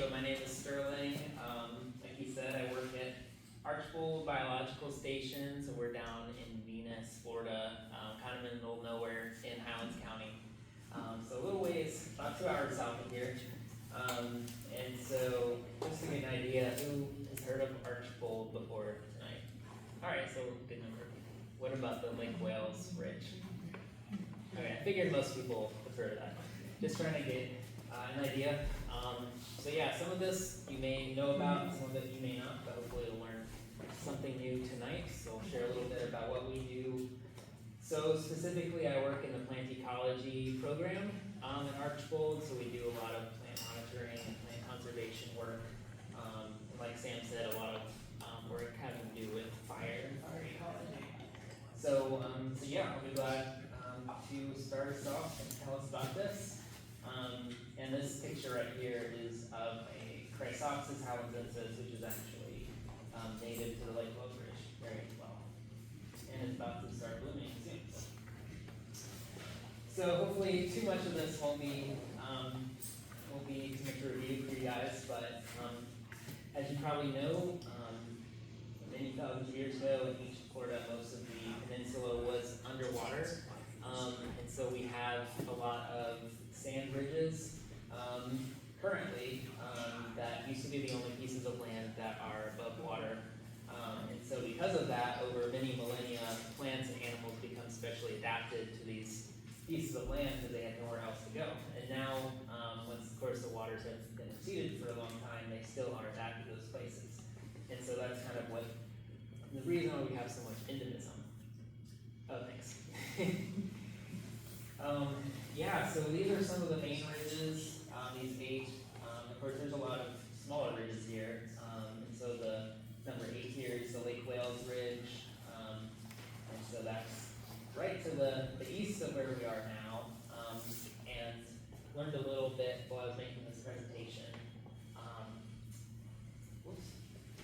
So my name is Sterling. Like he said, I work at Archbold Biological Station. So we're down in Venus, Florida, kind of in the middle of nowhere in Highlands County. So a little ways, about 2 hours south of here. And so just to get an idea, who has heard of Archbold before tonight? All right, so good number of people. What about the Lake Wales Ridge? Okay, I figured most people have heard of that. Just trying to get an idea. So yeah, some of this you may know about, some of it you may not, but hopefully you'll learn something new tonight. So I'll share a little bit about what we do. So specifically, I work in the plant ecology program at Archbold. So we do a lot of plant monitoring and plant conservation work. And like Sam said, a lot of work having to do with fire and fire ecology. So yeah, I'll be glad to start us off and tell us about this. And this picture right here is of a Chrysopsis howlandsensis, which is actually native to the Lake Wales Ridge very well. And it's about to start blooming soon. So hopefully too much of this won't be too much a review for you guys, but as you probably know, many thousands of years ago in ancient Florida, most of the peninsula was underwater. And so we have a lot of sand bridges currently that used to be the only pieces of land that are above water. And so because of that, over many millennia, plants and animals become specially adapted to these pieces of land because they had nowhere else to go. And now, once of course the waters have been receded for a long time, they still are adapted to those places. And so that's kind of what the reason why we have so much endemism. Oh, thanks. Yeah, so these are some of the main ridges, these 8. Of course, there's a lot of smaller ridges here. And so the number 8 here is the Lake Wales Ridge. And so that's right to the east of where we are now. And learned a little bit while I was making this presentation. Whoops,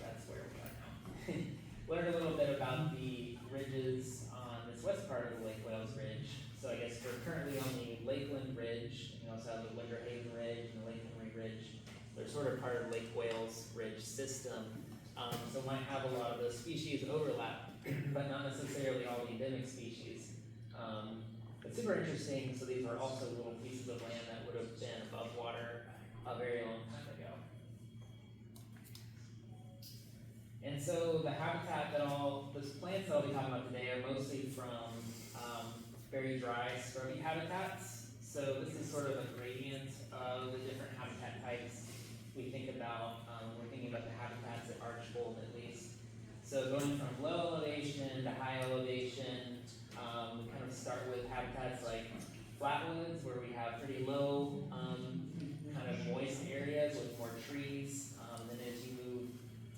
that's where we are now. Learned a little bit about the ridges on this west part of the Lake Wales Ridge. So I guess we're currently on the Lakeland Ridge. You also have the Winter Haven Ridge and the Lake Henry Ridge. They're sort of part of Lake Wales Ridge system. So might have a lot of the species overlap, but not necessarily all the endemic species. But super interesting. So these are also little pieces of land that would have been above water a very long time ago. And so the habitat that those plants that I'll be talking about today are mostly from very dry, scrubby habitats. So this is sort of a gradient of the different habitat types we think about. We're thinking about the habitats at Archbold at least. So going from low elevation to high elevation, we kind of start with habitats like flatwoods where we have pretty low, kind of moist areas with more trees. And as you move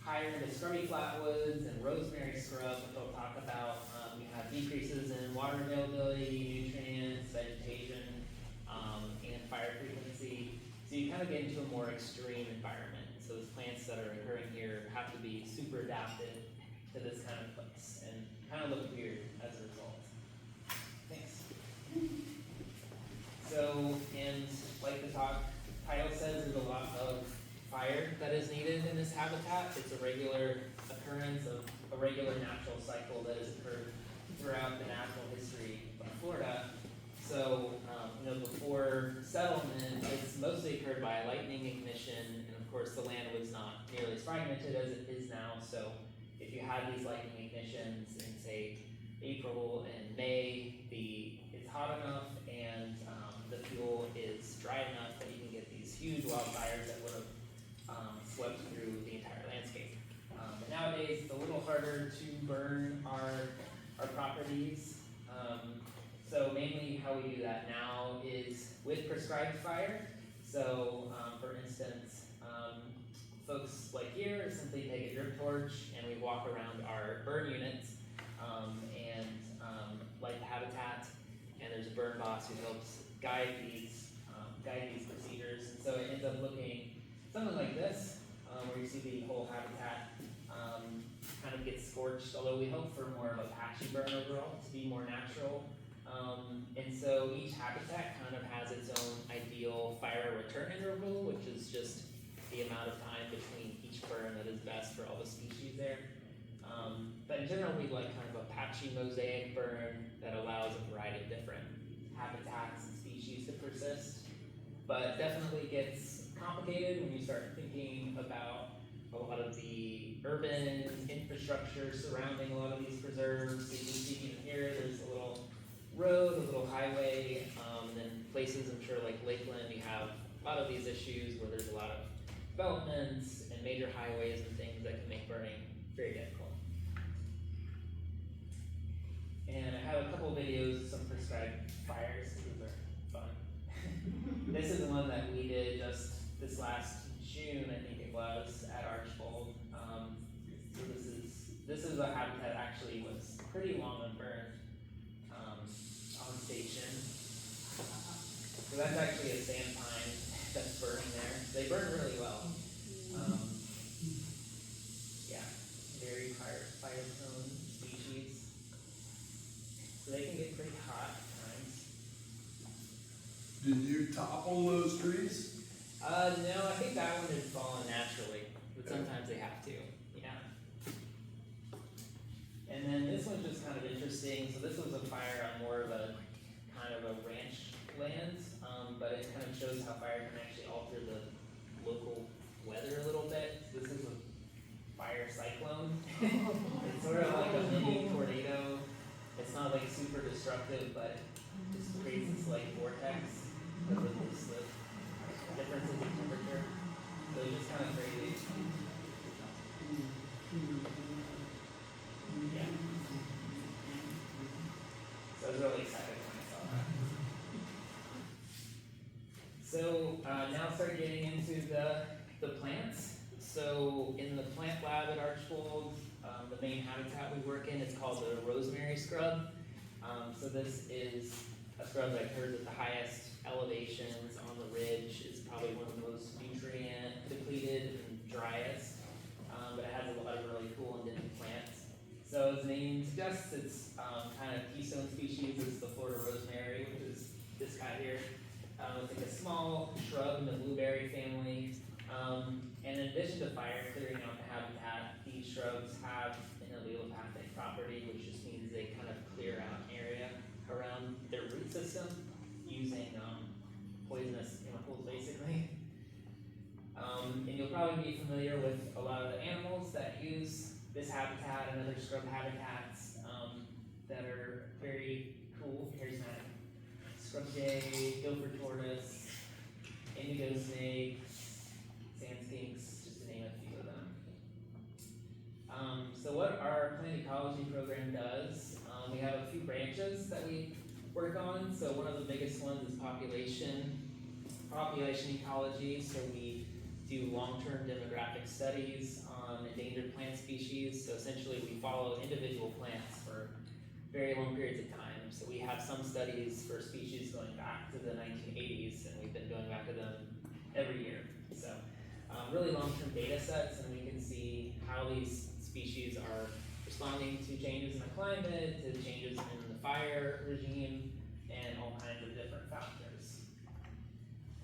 higher into scrubby flatwoods and rosemary scrub, which we'll talk about, we have decreases in water availability, nutrients, vegetation, and fire frequency. So you kind of get into a more extreme environment. So the plants that are occurring here have to be super adapted to this kind of place and kind of look weird as a result. Thanks. So, and like the title says, there's a lot of fire that is needed in this habitat. It's a regular occurrence of a regular natural cycle that has occurred throughout the natural history of Florida. So, before settlement, it's mostly occurred by lightning ignition, and of course the land was not nearly as fragmented as it is now. So, if you had these lightning ignitions in, say, April and May, it's hot enough and the fuel is dry enough that you can get these huge wildfires that would have swept through the entire landscape. But nowadays, it's a little harder to burn our properties. So mainly how we do that now is with prescribed fire. So for instance, folks like here simply take a drip torch and we walk around our burn units and light the habitat. And there's a burn boss who helps guide these procedures. And so it ends up looking something like this, where you see the whole habitat kind of gets scorched, although we hope for more of a patchy burn overall to be more natural. And so each habitat kind of has its own ideal fire return interval, which is just the amount of time between each burn that is best for all the species there. But in general, we like kind of a patchy mosaic burn that allows a variety of different habitats and species to persist. But definitely gets complicated when you start thinking about a lot of the urban infrastructure surrounding a lot of these preserves. So you can see even here, there's a little road, a little highway, and then places, I'm sure, like Lakeland, you have a lot of these issues where there's a lot of developments and major highways and things that can make burning very difficult. And I have a couple of videos of some prescribed fires. These are fun. This is the one that we did just this last June, I think it was, at Archbold. So this is a habitat that actually was pretty long unburned on station. So that's actually a sand pine that's burning there. They burn really well. Yeah, very fire prone species. So they can get pretty hot at times. Did you topple those trees? No, I think that one had fallen naturally, but sometimes they have to, yeah. And then this one's just kind of interesting. So this was a fire on more of a kind of a ranch land, but it kind of shows how fire can actually alter the local weather a little bit. So this is a fire cyclone. It's sort of like a mini tornado. It's not like super destructive, but it just creates this like vortex because of this differences in temperature. So it's just kind of crazy. Yeah. So I was really excited when I saw that. So now start getting into the plants. So in the plant lab at Archbold, the main habitat we work in is called the rosemary scrub. So this is a scrub that occurs at the highest elevations on the ridge. It's probably one of the most nutrient depleted and driest, but it has a lot of really cool endemic plants. So as the name suggests, it's kind of keystone species. It's the Florida rosemary, which is this guy here. It's like a small shrub in the blueberry family. And in addition to fire clearing out the habitat, these shrubs have an allelopathic property, which just means they kind of clear out an area around their root system using poisonous chemicals, basically. And you'll probably be familiar with a lot of the animals that use this habitat and other scrub habitats that are very cool. Here's my scrub jay, gopher tortoise, indigo snakes, sand skinks, just to name a few of them. So what our plant ecology program does, we have a few branches that we work on. So one of the biggest ones is population ecology. So we do long-term demographic studies on endangered plant species. So essentially we follow individual plants for very long periods of time. So we have some studies for species going back to the 1980s, and we've been going back to them every year. So really long-term data sets, and we can see how these species are responding to changes in the climate, to changes in the fire regime, and all kinds of different factors.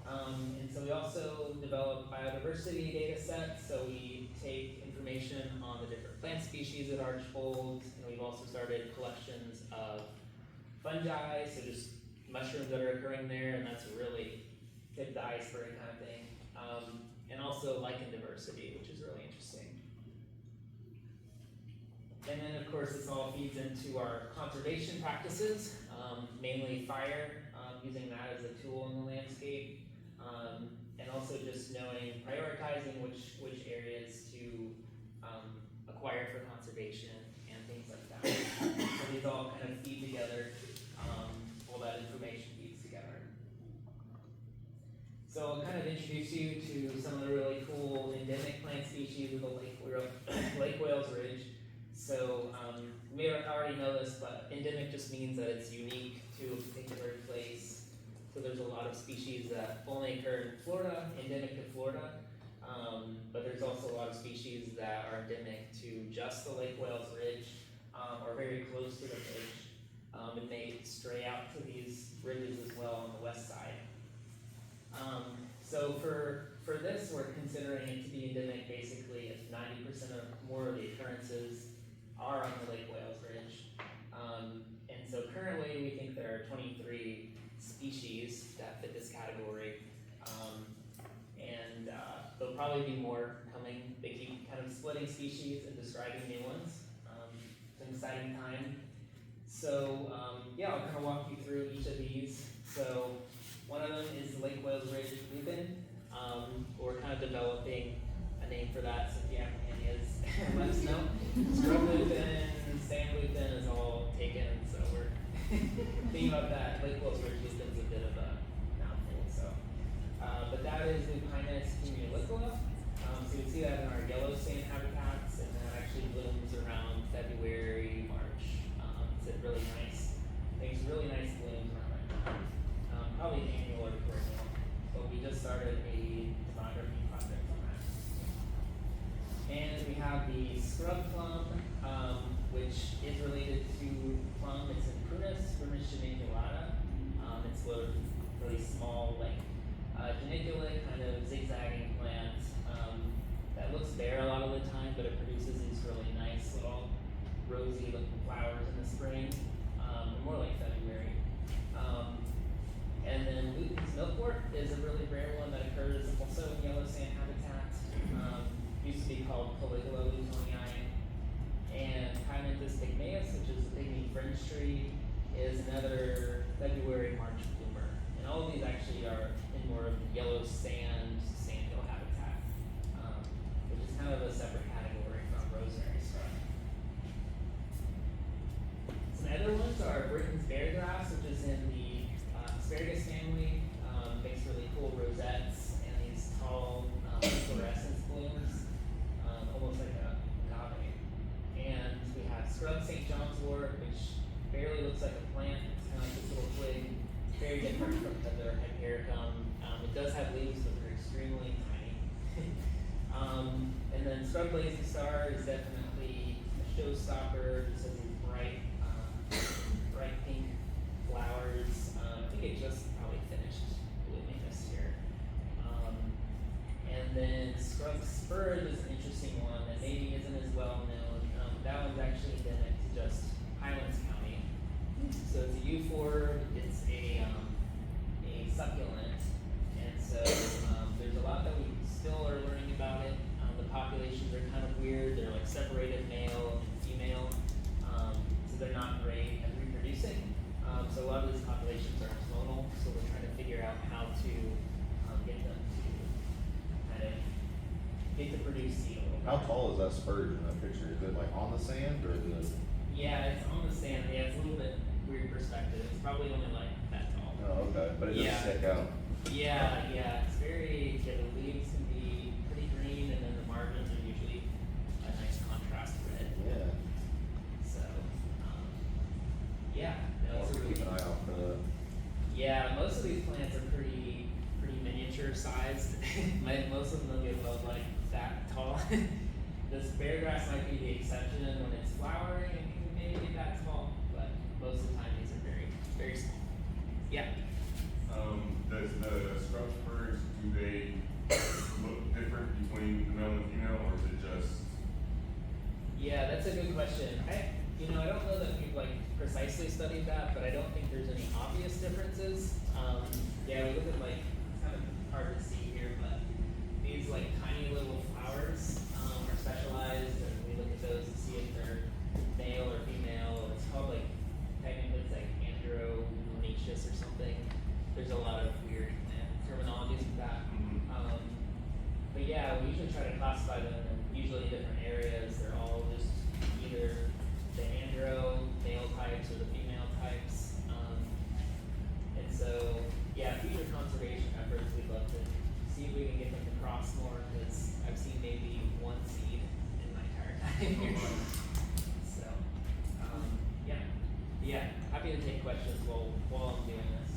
And so we also develop biodiversity data sets. So we take information on the different plant species at Archbold, and we've also started collections of fungi, so just mushrooms that are occurring there, and that's really tip of the iceberg kind of thing. And also lichen diversity, which is really interesting. And then of course this all feeds into our conservation practices, mainly fire, using that as a tool in the landscape, and also just knowing, prioritizing which areas to acquire for conservation and things like that. So these all kind of feed together, all that information feeds together. So I'll kind of introduce you to some of the really cool endemic plant species of the Lake Wales Ridge. So you may already know this, but endemic just means that it's unique to a particular place. So there's a lot of species that only occur in Florida, endemic to Florida, but there's also a lot of species that are endemic to just the Lake Wales Ridge, or very close to the ridge, and they stray out to these ridges as well on the west side. So for for this, we're considering it to be endemic basically if 90% or more of the occurrences are on the Lake Wales Ridge. And so currently we think there are 23 species that fit this category. There'll probably be more coming. They keep kind of splitting species and describing new ones. It's an exciting time. So yeah, I'll kind of walk you through each of these. So one of them is the Lake Wales Ridge lupin. We're kind of developing a name for that, so if you have any ideas, let us know. Scrub lupin, sand lupin is all taken, so we're thinking about that. Lake Wales Ridge lupin's a bit of a mouthful, so. But that is Lupinus cumulicola. So you can see that in our yellow sand habitats, and that actually blooms around February, March. It's a really nice, makes really nice blooms around that time. Probably annual or perennial, but we just started a demography project on that. And we have the scrub plum, which is related to plum. It's in Prunus geniculata. It's a really small, like geniculate, kind of zigzagging plant that looks bare a lot of the time, but it produces these really nice little rosy looking flowers in the spring, more like February. And then Luton's milkwort is a really rare one that occurs also in yellow sand habitat. Used to be called Caligula lutonii. And Chianthus pygmaeus, which is a pygmy fringe tree, is another February, March bloomer. And all of these actually are in more of yellow sandhill habitat, which is kind of a separate category from rosemary scrub. Some other ones are Britain's bear grass, which is in the asparagus family. Makes really cool rosettes and these tall fluorescence blooms, almost like a agave. And we have scrub St. John's wort, which barely looks like a plant. It's kind of like this little twig, very different from other hypericum. It does have leaves, but they're extremely tiny. And then scrub blazing star is definitely a showstopper. Just has these bright pink flowers. I think it just probably finished blooming this year. And then scrub spurge is an interesting one that maybe isn't as well known. That one's actually endemic to just Highlands County. So it's a euphorb. It's a succulent, and so there's a lot that we still are learning about it. The populations are kind of weird. They're like separated male and female, so they're not great at reproducing. So a lot of these populations are clonal, so we're trying to figure out how to get them to kind of get to produce seed a little bit. How tall is that spurge in that picture? Is it like on the sand or is it? Yeah, it's on the sand. Yeah, it's a little bit weird perspective. It's probably only like that tall. Oh, okay, but it doesn't Yeah. stick out. Yeah, it's very, the leaves can be pretty green, and then the margins are usually a nice contrast red. Yeah. So, yeah, no, I'll it's a have to really, keep an eye out for that. yeah, most of these plants are pretty miniature sized. Most of them don't get above like that tall. This bear grass might be the exception when it's flowering and can maybe get that tall, but most of the time these are very, very small. Yeah. Does the scrub spurs, do they look different between the male and female, or is it just? Yeah, that's a good question. I don't know that we've like precisely studied that, but I don't think there's any obvious differences. Yeah, we look at like, it's kind of hard to see here, but these like tiny little flowers are specialized, and we look at those to see if they're male or female. It's called like, technically it's like andromonaceous or something. There's a lot of weird terminologies with that. But yeah, we usually try to classify them usually in different areas. They're all just either the andro male types or the female types. And so, yeah, future conservation efforts, we'd love to see if we can get them to cross more, because I've seen maybe one seed in my entire time here. So, yeah, happy to take questions while I'm doing this.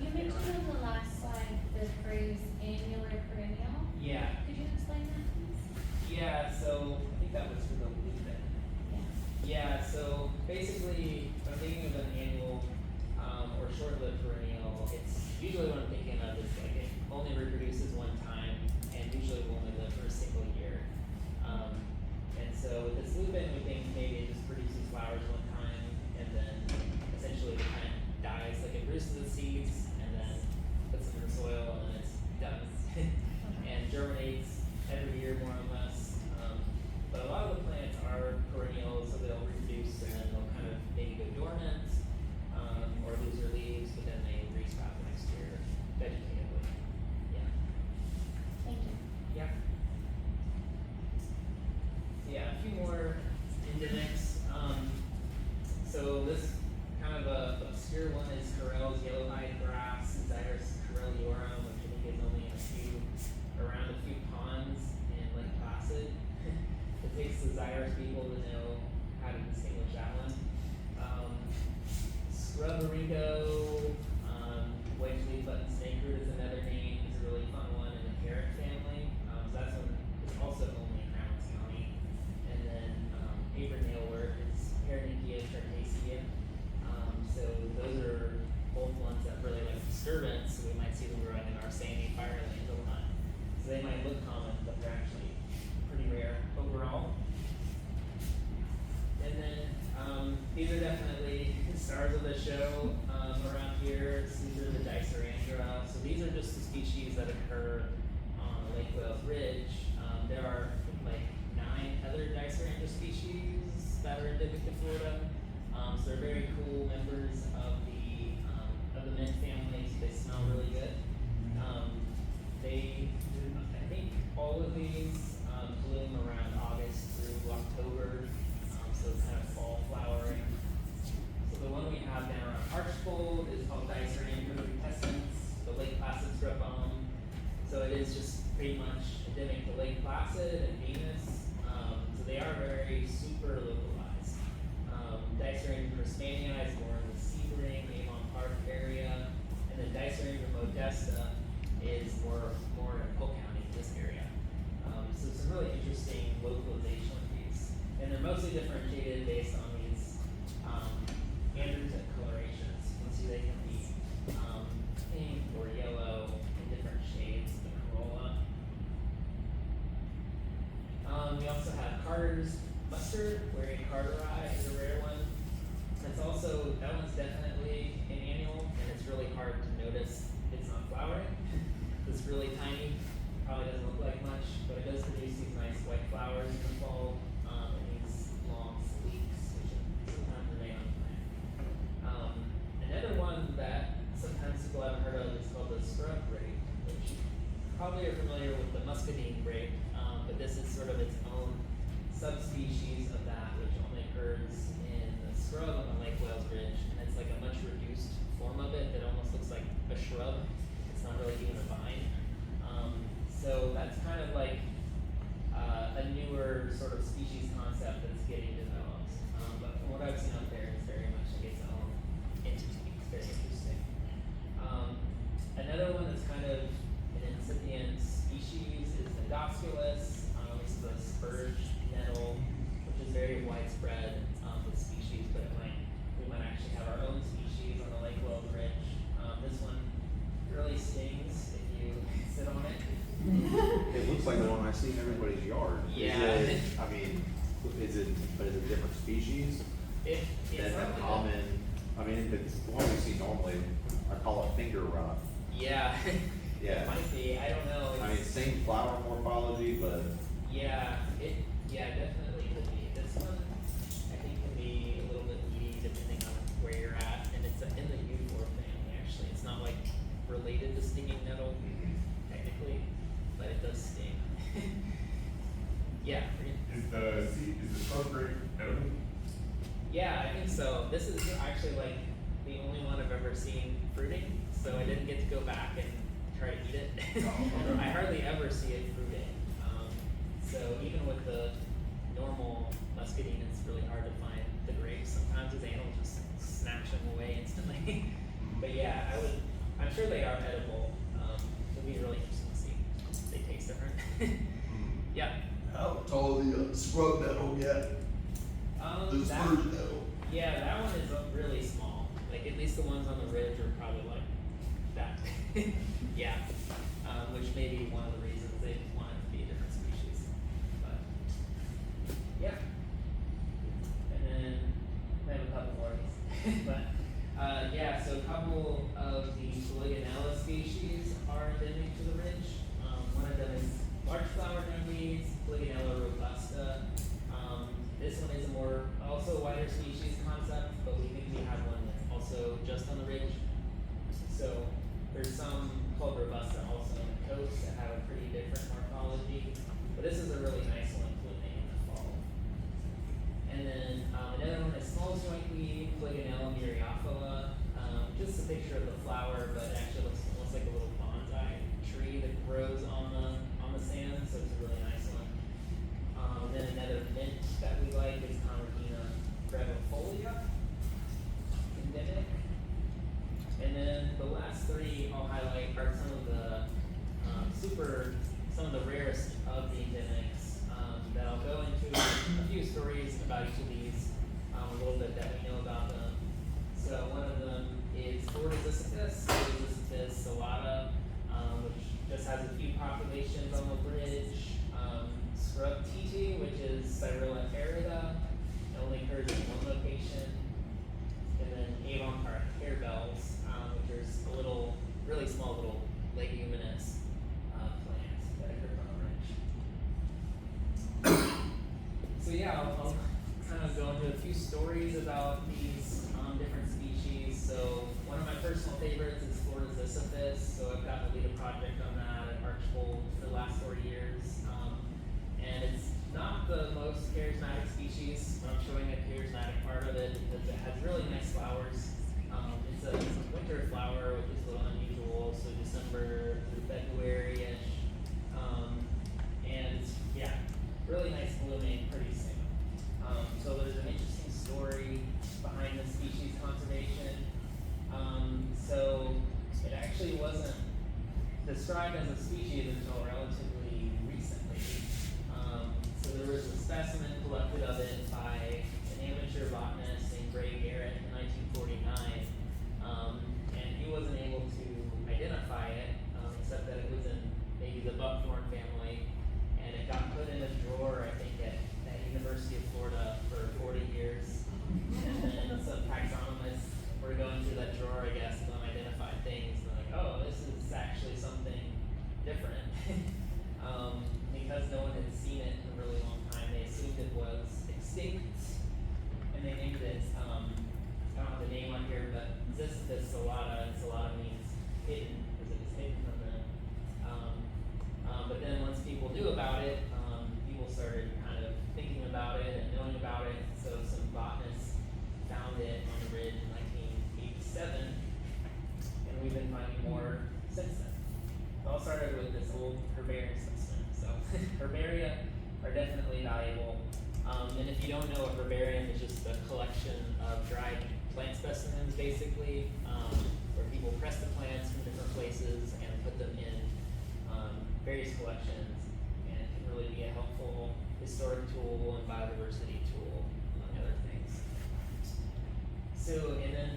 You mentioned on the last slide the phrase annular perennial. Yeah. Could you explain that, please? Yeah, so I think that was for the lupin. Yeah, so basically, when I'm thinking of an annual or short-lived perennial, it's usually what I'm thinking of is like it only reproduces one time. endemic to Florida. So they're very cool members of the mint family. So they smell really good. I think all of these bloom around August through October. So it's kind of fall flowering. So the one we have down around Archbold is called Dicerandras. The Lake Placid scrub balm. So it is just pretty much endemic to Lake Placid and Venus. So they are very super localized. Dicerandras is more in the Sebring, Avon Park area, and then Dicerandras modesta is more in Polk County, this area. So some really interesting localization with these, and they're mostly differentiated based on these androgen colorations. You can see they can be pink or yellow in different shades of the corolla. We also have Carter's mustard, where Carteri is a rare one. That one's definitely an annual, and it's really hard to notice it's not flowering. It's really tiny, probably doesn't look like much, but it does produce these nice white flowers in the fall, and these long leaves, which sometimes remain on the plant. Another one that sometimes people haven't heard of is called the scrub grape, which you probably are familiar with the muscadine grape, but this is sort of its own subspecies of that, which only occurs in the scrub on the Lake Wales Ridge, and it's like a much reduced form of it that almost looks like a shrub. It's not really even a vine. So that's kind of like a newer sort of species concept that's getting developed. But from what I've seen out there, it's very much like its own entity. It's very interesting. Another one that's kind of an incipient species is Endosculus, which is a spurge nettle, which is very widespread with species, but we might actually have our own species on the Lake Wales Ridge. This one really stings if you sit on it. It looks like the one I see in everybody's yard. Yeah. Is it different species? It's That's not a like common, it's the one we see normally, I call it finger rot. Yeah. Yeah. It might be, I don't know. Same flower morphology, but Yeah, definitely could be. This one, I think, can be a little bit weedy depending on where you're at, and it's in the Eudor family, actually. It's not like related to stinging nettle, technically, but it does sting. Yeah. Is the scrub grape edible? Yeah, I think so. This is actually like the only one I've ever seen fruiting, so I didn't get to go back and try to eat it. I hardly ever see it fruiting. So even with the normal muscadine, it's really hard to find the grapes. Sometimes the animals just snatch them away instantly. But yeah, I'm sure they are edible. It'll be really interesting to see. They taste different. Yeah. How tall the scrub nettle get? The spurge nettle? Yeah, that one is really small. Like at least the ones on the ridge are probably like that. Yeah. Which may be one of the reasons they want it to be a different species. But yeah. And then I have a couple more of these. But yeah, so a couple of the Polygonella species are endemic to the ridge. One of them is large flower weeds, Polygonella robusta. This one is also a wider species concept, but we think we have one that's also just on the ridge. So there's some called robusta also on the coast that have a pretty different morphology, but this is a really nice one blooming in the fall. And then another one is small joint weed, Polygonella myriophylla. Just a picture of the flower, but it actually looks almost like a little bonsai tree that grows on the sand, so it's a really nice one. And then another mint that we like is Comerina brevifolia, endemic. And then the last three I'll highlight are some of the rarest of the endemics that I'll go into a few stories about each of these, a little bit that we know about them. So one of them is Ziziphus, Ziziphus salata, which just has a few populations on the bridge. Scrub Titi, which is Cyrilla arida, it only occurs in one location. And then Avon Park harebells, which is really small little leguminous plants that occur on the ridge. So yeah, I'll kind of go into into a few stories about these different species. So one of my personal favorites is Florida Ziziphus. So I've gotten to lead a project on that at Archbold for the last 4 years. And it's not the most charismatic species, but I'm showing a charismatic part of it because it has really nice flowers. It's a winter flower, which is a little unusual, so December through February-ish. And yeah, really nice blooming pretty soon. So there's an interesting story behind the species conservation. So it actually wasn't described as a species until relatively recently. So there was a specimen collected of it by an amateur botanist named Garrett in 1949. And he wasn't able to identify it, except that it was in maybe the buckthorn family. And it got put in a drawer, I think, at University of Florida for 40 years. And then some taxonomists were going through that drawer, I guess, and unidentified things. And they're like, oh, this is actually something different. Because no one had seen it in a really long time, they assumed it was extinct. And they named it, I don't have the name on here, but Ziziphus salata means hidden, because it was hidden from them. But then once people knew about it, people started kind of thinking about it and knowing about it. So some botanists found it on the ridge in 1987, and we've been finding more since then. It all started with this old herbarium specimen. So herbaria are definitely valuable. And if you don't know, a herbarium is just a collection of dried plant specimens, basically, where people press the plants from different places and put them in various collections, and it can really be a helpful historic tool and biodiversity tool, among other things. So, and then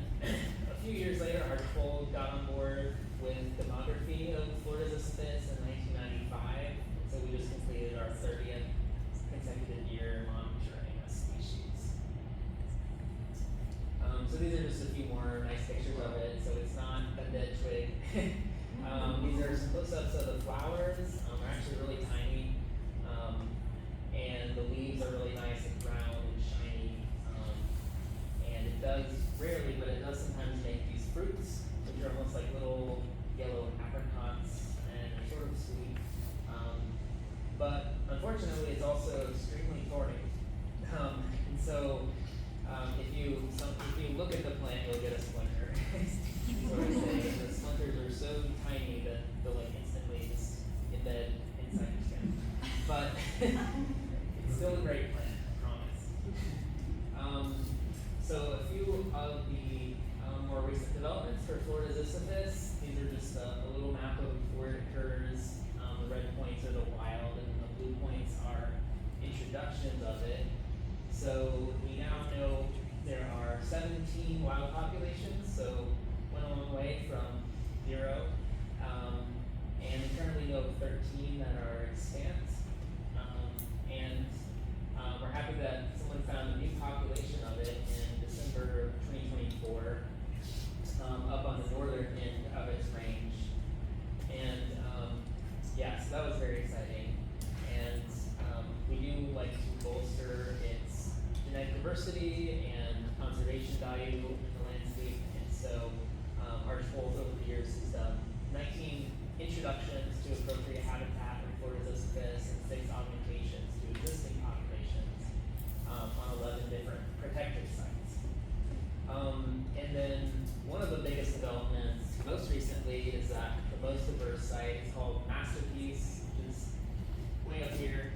a few years later, Archbold got on board with demography of Florida Ziziphus in 1995, and so we just completed our 30th consecutive year monitoring a species. So these are just a few more nice pictures of it. So it's not a dead twig. These are some close-ups of the flowers. They're actually really tiny, and the leaves are really nice and brown and shiny. And it does rarely, but it does sometimes make these fruits, which are almost like little yellow apricots, and they're sort of sweet. But unfortunately, it's also extremely thorny. And so, if you look at the plant, you'll get a splinter. So I say the splinters are so tiny that they'll like instantly just embed inside your skin. But it's still a great plant, I promise. So a few of the more recent developments for Florida Ziziphus. These are just a little map of where it occurs. The red points are the wild, and the blue points are introductions of it. So we now know there are 17 wild populations, so went a long way from 0. And we currently know of 13 that are extant. And we're happy that someone found a new population of it in December of 2024, up on the northern end of its range. And yeah, so that was very exciting. And we do like to bolster its genetic diversity and conservation value in the landscape. And so Archbold over the years has done 19 introductions to appropriate habitat in Florida Ziziphus and 6 augmentations to existing populations on 11 different protected sites. And then one of the biggest developments most recently is that the most diverse site is called Masterpiece, which is way up here,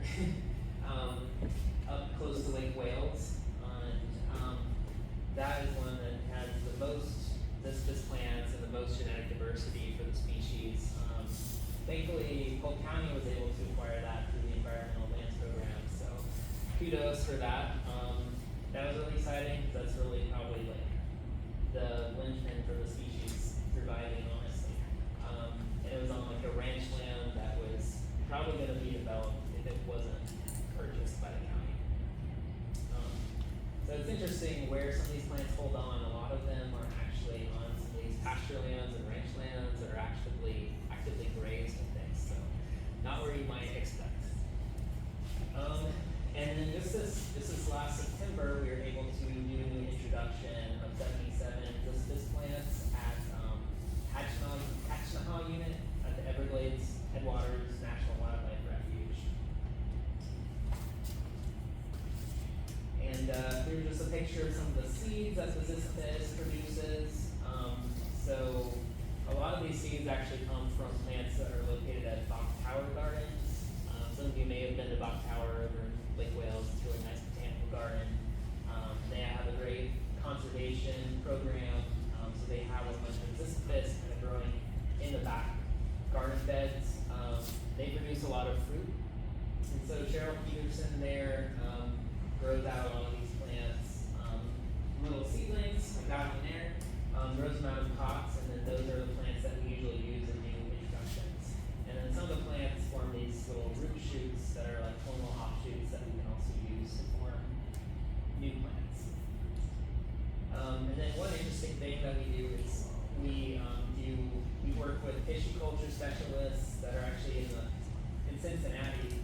up close to Lake Wales. And that is one that has the most Ziziphus plants and the most genetic diversity for the species. Thankfully, Polk County was able to acquire that through the Environmental Lands Program, so kudos for that. That was really exciting because that's really probably like the linchpin for the species surviving, honestly. And it was on like a ranch land that was probably going to be developed if it wasn't purchased by the county. So it's interesting where some of these plants hold on. A lot of them are actually on some of these pasture lands and ranch lands that are actively grazed and things. So not where you might expect. And then just this last September, we were able introduction of 77 Ziziphus plants at Hatchnaha unit at the Everglades Headwaters National Wildlife Refuge. And here's just a picture of some of the seeds that the Ziziphus produces. So a lot of these seeds actually come from plants that are located at Bach Tower Gardens. Some of you may have been to Bach Tower over in Lake Wales. It's a really nice botanical garden. They have a great conservation program, so they have a bunch of Ziziphus kind of growing in the back garden beds. They produce a lot of fruit, and so Cheryl Peterson there grows out a lot of these plants. Little seedlings, like that one there, grows them out of pots, and then those are the plants that we usually use in new introductions. And then some of the plants form these little root shoots that are like clonal offshoots that we can also use to form new plants. And then one interesting thing that we do is we work with pisciculture specialists that are actually in Cincinnati.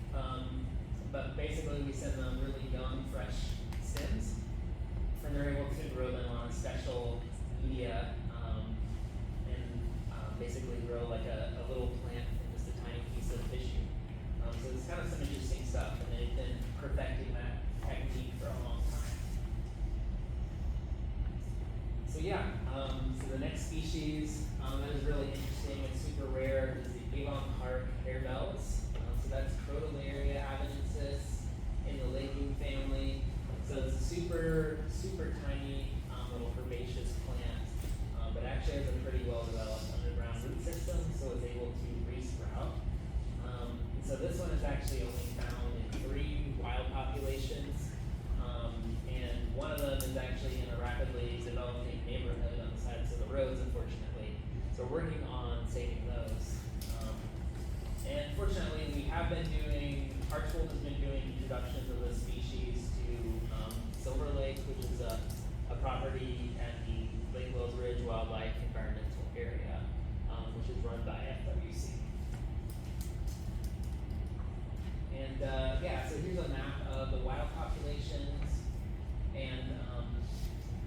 But basically we send them really young, fresh stems, and they're able to grow them on special media, and basically grow like a little plant in just a tiny piece of tissue. So it's kind of some interesting stuff, and they've been perfecting that technique for a long time. So yeah, so the next species that is really interesting and super rare is the Avon Park harebells. So that's Crotalaria avenensis in the legume family. So it's a super tiny little herbaceous plant, but actually has a pretty well developed underground root system, so it's able to re-sprout. So this one is actually only found in 3 wild populations, and one of them is actually in a rapidly developing neighborhood on the sides of the roads, unfortunately. So we're working on saving those. And fortunately, we have been Archbold has been doing introductions of this species to Silver Lake, which is a property at the Lake Wales Ridge Wildlife Environmental Area, which is run by FWC. And yeah, so here's a map of the wild populations, and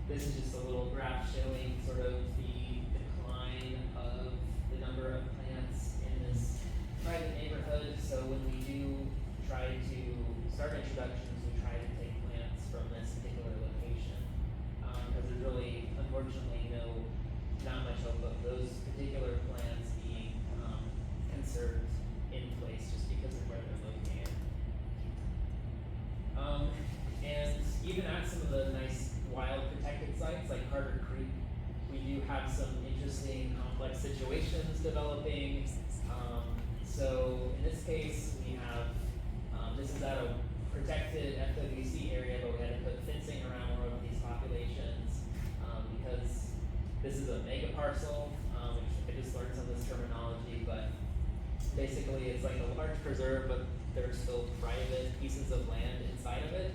this is just a little graph showing sort of the decline of the number of plants in this private neighborhood. So when we do try to start introductions, we try to take plants from this particular location, because there's really, unfortunately, not much hope of those particular plants being conserved in place just because of where they're located. And even at some of the nice wild protected sites like Carter Creek, we do have some interesting complex situations developing. So in this case, we have, this is at a protected FWC area, but we had to put fencing around one of these populations, because this is a mega parcel, which I just learned some of this terminology, but basically it's like a large preserve, but there's still private pieces of land inside of it.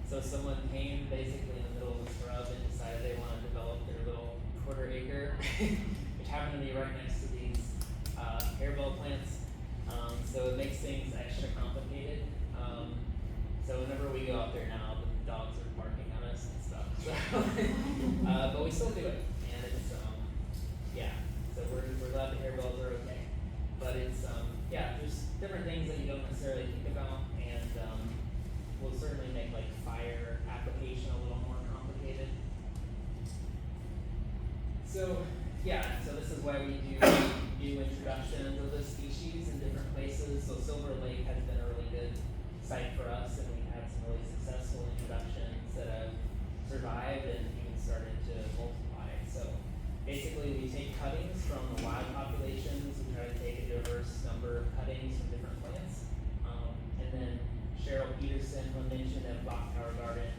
So someone came basically in the middle of the scrub and decided they want to develop their little quarter acre, which happened to be right next to these harebell plants. So it makes things extra complicated. So whenever we go out there now, the dogs are barking at us and stuff. So, but we still do it, and it's yeah. So we're glad the harebells are okay. But it's yeah, there's different things that you don't necessarily think about, and will certainly make like fire application a little more complicated. So yeah, so this is why we do new introductions of this species in different places. So Silver Lake has been a really good site for us, and we've had some really successful introductions that have survived and even started to multiply. So basically we take cuttings from the wild populations, we try to take a diverse number of cuttings from different plants. And then Cheryl Peterson, who I mentioned at Bach Tower Garden,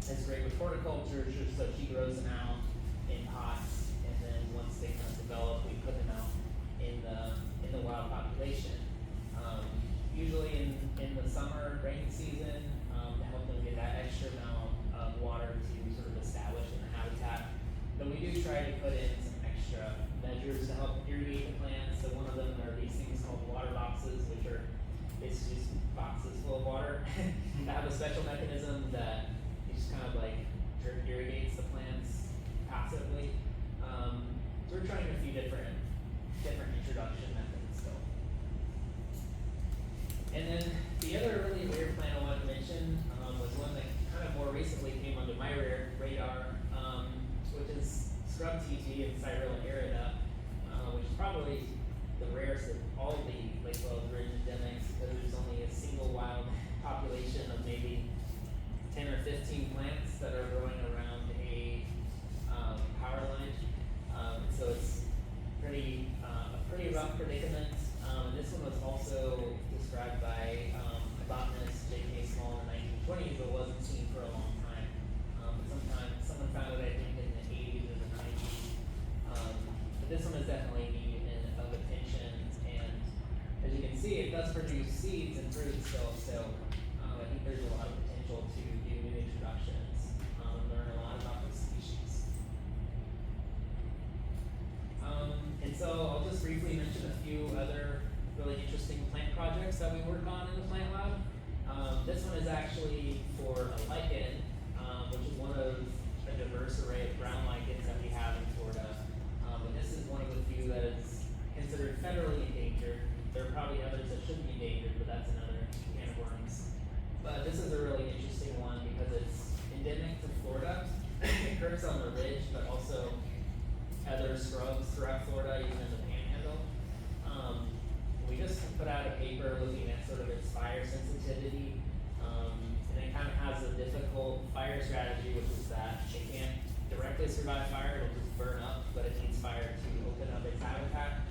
is great with horticulture, so she grows them out in pots, and then once they kind of develop, we put them out in the wild population. Usually in the summer rainy season, to help them get that extra amount of water to sort of establish in the habitat. But we do try to put in some extra measures to help irrigate the plants. So one of them are these things called water boxes, which are basically just boxes full of water that have a special mechanism that you just kind of like irrigates the plants passively. So we're trying a few different introduction methods still. And then the other really rare plant I wanted to mention was one that kind of more recently came onto my radar, which is scrub Titi and Cyrilla arida, which is probably the rarest of all the Lake Wales Ridge endemics because there's only a single wild population of maybe 10 or 15 plants that are growing around a power line. So it's a pretty rough predicament. This one was also described by a botanist, J.K. Small, in the 1920s, but wasn't seen for a long time. But someone found it, I think, in the 80s or the 90s. But this one is definitely neat and of attention. And as you can see, it does produce seeds and fruit still. So I think there's a lot of potential to do new introductions and learn a lot about the species. And so I'll just briefly mention a few other really interesting plant projects that we work on in the plant lab. This one is actually for a lichen, which is one of a diverse array of ground lichens that we have in Florida. And this is one of the few that is considered federally endangered. There are probably others that shouldn't be endangered, but that's another can of worms. But this is a really interesting one because it's endemic to Florida. It occurs on the ridge, but also other scrubs throughout Florida, even in the panhandle. We just put out a paper looking at sort of its fire sensitivity, and it kind of has a difficult fire strategy, which is that it can't directly survive fire, it'll just burn up, but it needs fire to open up its habitat.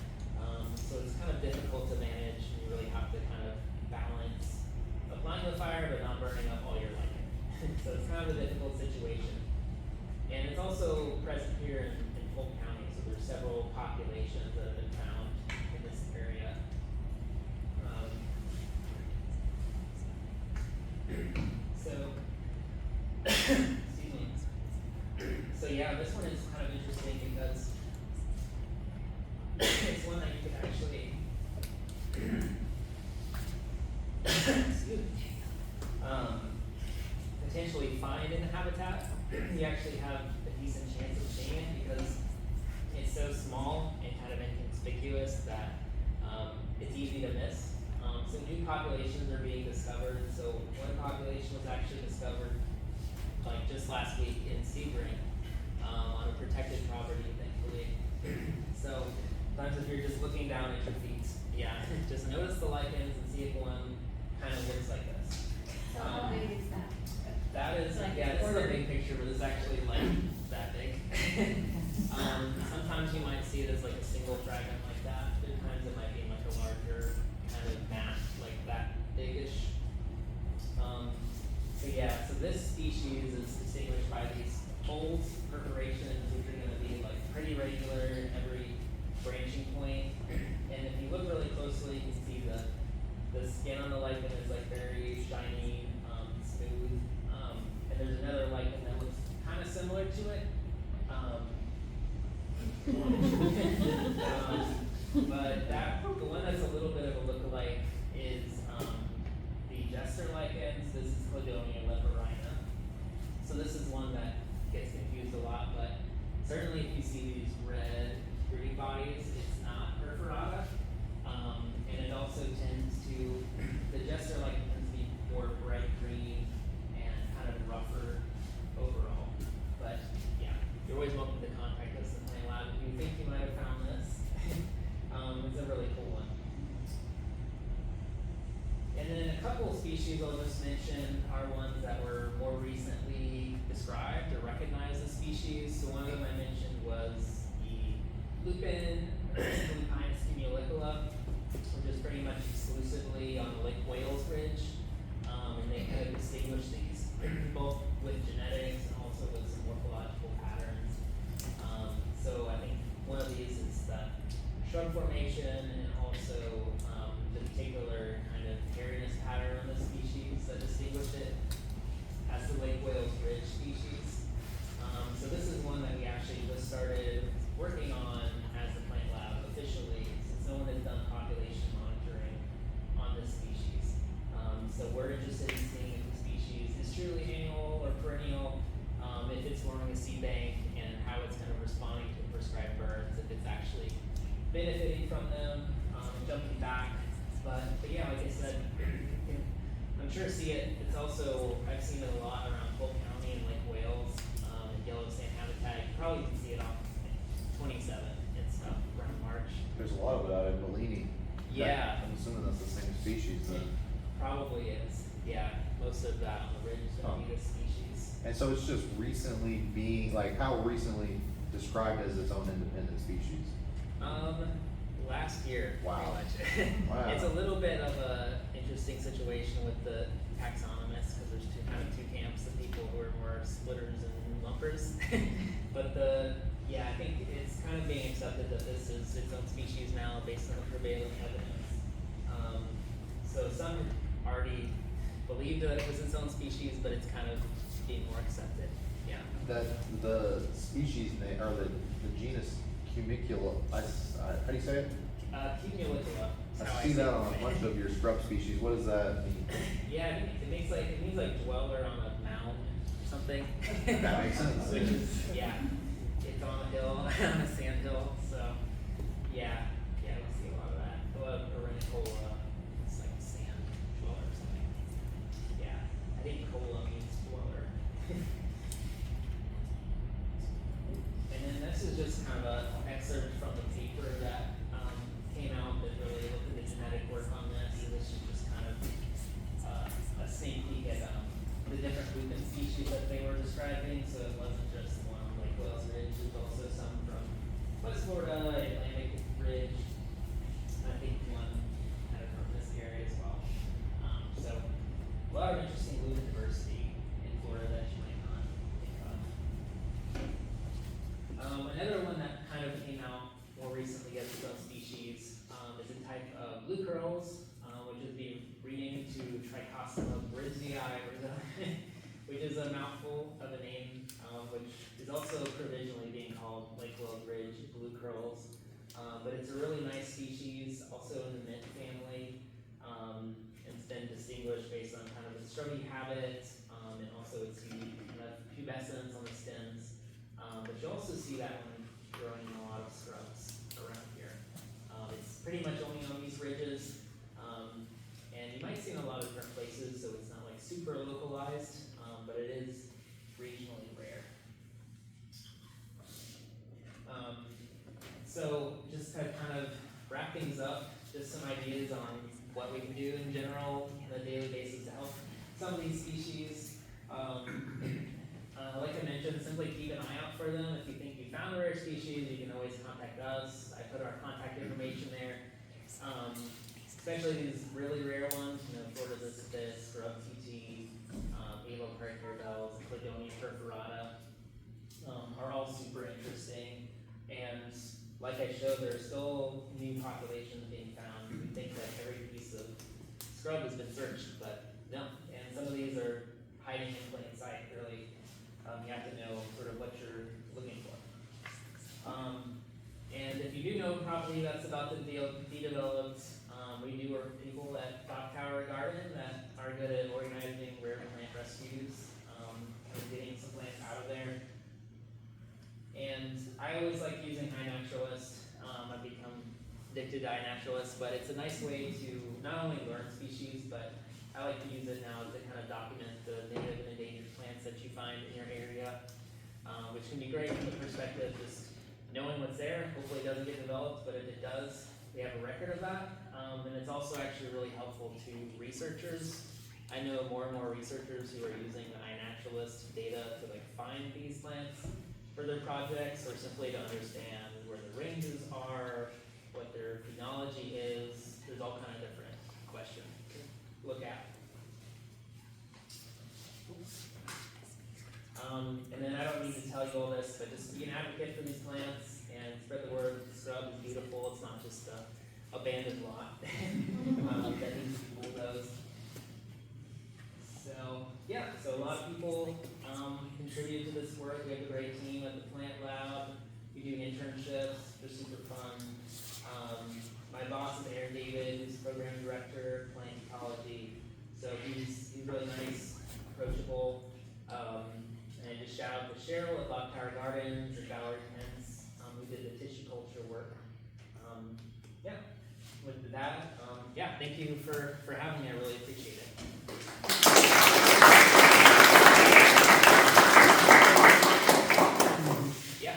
So it's kind of difficult to manage, and you really have to kind of balance applying the fire, but not burning up all your lichen. So it's kind of a difficult situation. And it's also present here in Polk County, so there's several populations that have been found in this area. Excuse me. So yeah, this one is kind of interesting because it's one that you could actually excuse me, potentially find in the habitat. You actually have a decent chance of seeing it because it's so small and kind of inconspicuous that it's easy to miss. So new populations are being discovered. So one population was actually discovered like just last week in Sebring on a protected property, thankfully. So sometimes if you're just looking down at your feet, yeah, just notice the lichens and see if one kind of looks like this. So how big is that? That is, Like yeah, this is a order. big picture, but it's actually like that big. Sometimes you might see it as like a single fragment like that. Other times it might be like a larger kind of mass, like that big-ish. So yeah, so this species is distinguished by these folds, perforations, which are gonna be like pretty regular in every branching point. And if you look really closely, you can see the skin on the lichen is like very shiny, smooth. And there's another lichen that looks kind of similar to it. But the one that's a little bit of a lookalike is the jester lichens. This is Cladonia leporina. So this is one that gets confused a lot, but certainly if you see these red fruity bodies, it's not perforata. And it also tends to, the jester lichen tends to be more bright green and kind of rougher overall. But yeah, you're always welcome to contact us in the plant lab if you think you might have found this. It's a really cool one. And then a couple of species I'll just mention are ones that were more recently described or recognized as species. So one of them I mentioned was the lupin, Lupinus cumulicula, which is pretty much exclusively on the Lake Wales Ridge. And they kind of distinguish these both with genetics and also with some morphological patterns. So I think one of these is the shrub formation and also the particular kind of hairiness pattern on the species that distinguish it as the Lake Wales Ridge species. So this is one that we actually just started working on as the plant lab officially, since no one has done population monitoring on this species. So we're interested in seeing if the species is truly annual or perennial, if it's forming a seed bank and how it's kind of responding to prescribed burns, if it's actually benefiting from them, jumping back. But yeah, like I said, I'm sure see it. It's also, I've seen it a lot around Polk County and like Wales, and yellow sand habitat. You probably can see it on 27 and stuff around March. There's a lot of it out in Bellini. Yeah. I'm assuming that's the same species It then. probably is. Yeah, most of that on the ridge is Oh. Native species. And so it's just recently being, like, how recently described as its own independent species? Last year, Wow. pretty much. Wow. It's a little bit of a interesting situation with the taxonomists, because there's two camps of people who are more splitters and lumpers. But I think it's kind of being accepted that this is its own species now based on the prevailing evidence. So some already believed that it was its own species, but it's kind of being more accepted. Yeah. That the species name, or the genus Cumicula, how do you say it? Cumulicula. is how I see say that it. on a bunch of your scrub species. What does that mean? Yeah, it means like dweller on a mound or something. That makes sense. Which is, yeah, it's on a hill, on a sand hill, so, yeah, we see a lot of that. A lot of Arenicola, it's like sand dweller or something. Yeah, I think cola means dweller. And then this is just kind of an excerpt from the paper that, came out that really looked at the genetic work on this, and this is just kind of, a sneak peek at, the different lupin species that they were describing, so it wasn't just one on Lake Wales Ridge, there's also some from West Florida, Atlantic Ridge, and I think one kind of from this area as well. So, a lot of interesting lupin diversity in Florida that you might not think of. Another one that kind of came out more recently as its own species, is a type of blue curls, which is being renamed to Trichosoma brisdii, which is a mouthful of a name, which is also provisionally being called Lake Wales Ridge blue curls. But it's a really nice species, also in the mint family. It's been distinguished based on kind of its shrubby habit, and also its unique kind of pubescence on the stems. But you also see that one growing in a lot of scrubs around here. It's pretty much only on these ridges, and you might see it in a lot of different places, so it's not like super localized, but it is regionally rare. So just to kind of wrap things up, just some ideas on what we can do in general on a daily basis to help some of these species. Like I mentioned, simply keep an eye out for them. If you think you found a rare species, you can always contact us. I put our contact information there. Especially these really rare ones, Florida Ziziphus, scrub Titi, Alocardier bells, Cladonia perforata, are all super interesting. And like I showed, there's still new populations being found. We think that every piece of scrub has been searched, but no. And some of these are hiding in plain sight, really. You have to know sort of what you're looking for. And if you do know property that's about to be developed, we do work with people at Clock Tower Garden that are good at organizing rare plant rescues, and getting some plants out of there. And I always like using iNaturalist. I've become addicted to iNaturalist, but it's a nice way to not only learn species, but I like to use it now to kind of document the native and endangered plants that you find in your area, which can be great from the perspective just knowing what's there. Hopefully it doesn't get developed, but if it does, we have a record of that. And it's also actually really helpful to researchers. I know more and more researchers who are using the iNaturalist data to like find these plants for their projects, or simply to understand where the ranges are, what their phenology is. There's all kind of different questions to look at. And then I don't need to tell you all this, but just be an advocate for these plants and spread the word. The scrub is beautiful. It's not just a abandoned lot that needs to be bulldozed. So a lot of people contribute to this work. We have a great team at the plant lab. We do internships. They're super fun. My boss is Aaron David, who's program director, plant ecology. So he's really nice, approachable. And just shout out to Cheryl at Lock Tower Gardens, at Gallery Pens, we did the tissue culture work. Yeah, with that, yeah, thank you for having me, I really appreciate it. Yeah.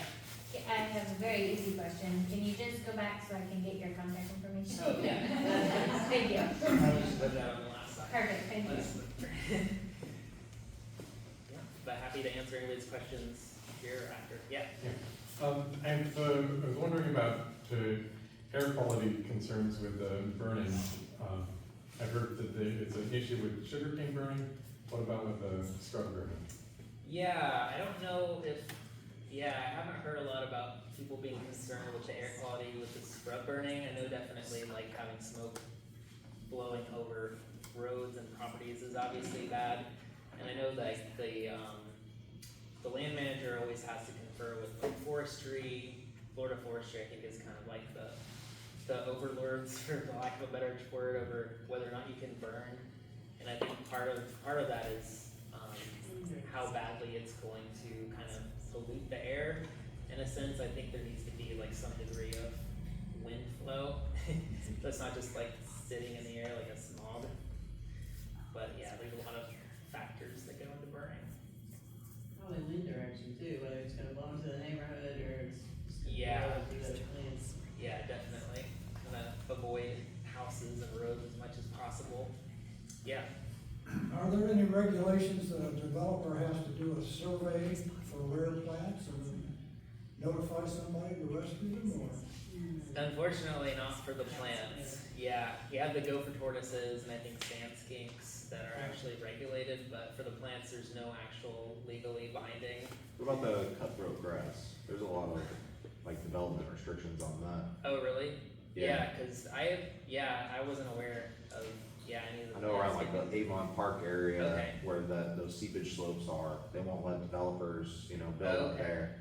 I have a very easy question. Can you just go back so I can get your contact information? Oh, yeah. Thank you. I just put that on the last slide. Perfect, thank you. Yeah, but happy to answer anybody's questions here or after. Yeah. I was wondering about air quality concerns with burning. I've heard that it's an issue with sugarcane burning. What about with scrub burning? Yeah, I don't know if, I haven't heard a lot about people being concerned with the air quality with the scrub burning. I know definitely like having smoke blowing over roads and properties is obviously bad. And I know like the land manager always has to confer with like forestry. Florida Forestry, I think, is kind of like the overlords, for the lack of a better word, over whether or not you can burn. And I think part of that is how badly it's going to kind of pollute the air. In a sense, I think there needs to be like some degree of wind flow. So it's not just like sitting in the air like a smog. But yeah, there's a lot of factors that go into burning. Probably wind direction too, whether it's gonna blow into the neighborhood or it's just gonna Yeah. blow through the plants. Yeah, definitely. Gonna avoid houses and roads as much as possible. Yeah. Are there any regulations that a developer has to do a survey for rare plants and notify somebody to rescue them, or? Unfortunately, not for the plants. Yeah, you have the gopher tortoises and I think sand skinks that are actually regulated, but for the plants, there's no actual legally binding. What about the cutthroat grass? There's a lot of like development restrictions on that. Oh, really? Yeah. Cause I wasn't aware of, any of the. I know around like the Avon Park area Okay. where those seepage slopes are, they won't let developers, build up Okay. there.